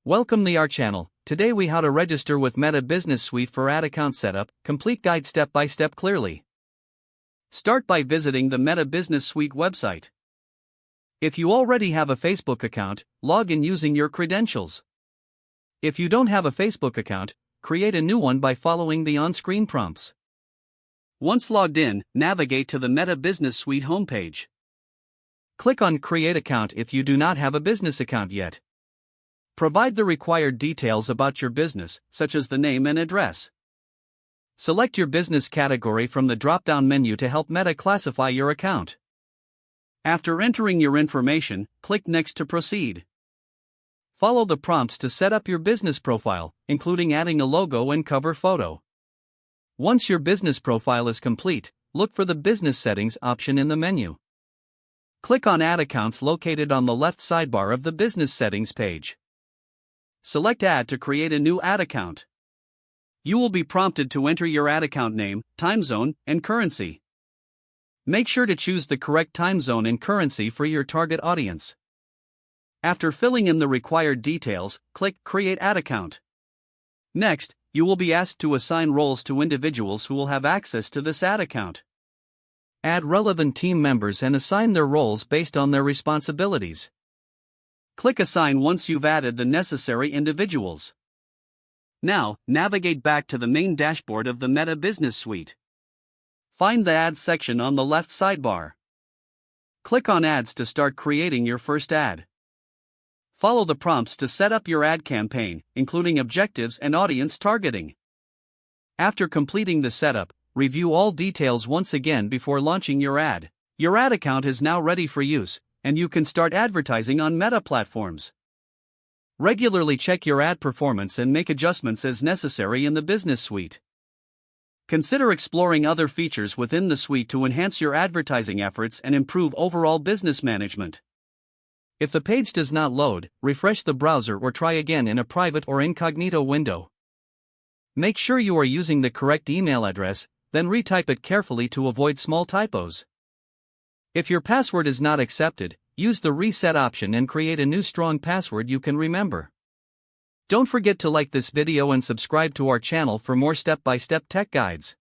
Welcome to our channel. Today we how to register with Meta Business Suite for ad account setup, complete guide step by step clearly. Start by visiting the Meta Business Suite website. If you already have a Facebook account, log in using your credentials. If you don't have a Facebook account, create a new one by following the on-screen prompts. Once logged in, navigate to the Meta Business Suite homepage. Click on Create Account if you do not have a business account yet. Provide the required details about your business, such as the name and address. Select your business category from the drop-down menu to help Meta classify your account. After entering your information, click Next to proceed. Follow the prompts to set up your business profile, including adding a logo and cover photo. Once your business profile is complete, look for the Business Settings option in the menu. Click on Ad Accounts located on the left sidebar of the Business Settings page. Select Add to create a new ad account. You will be prompted to enter your ad account name, time zone, and currency. Make sure to choose the correct time zone and currency for your target audience. After filling in the required details, click Create Ad Account. Next, you will be asked to assign roles to individuals who will have access to this ad account. Add relevant team members and assign their roles based on their responsibilities. Click Assign once you've added the necessary individuals. Now, navigate back to the main dashboard of the Meta Business Suite. Find the Ads section on the left sidebar. Click on Ads to start creating your first ad. Follow the prompts to set up your ad campaign, including objectives and audience targeting. After completing the setup, review all details once again before launching your ad. Your ad account is now ready for use, and you can start advertising on Meta platforms. Regularly check your ad performance and make adjustments as necessary in the Business Suite. Consider exploring other features within the suite to enhance your advertising efforts and improve overall business management. If the page does not load, refresh the browser or try again in a private or incognito window. Make sure you are using the correct email address, then retype it carefully to avoid small typos. If your password is not accepted, use the reset option and create a new strong password you can remember. Don't forget to like this video and subscribe to our channel for more step-by-step tech guides.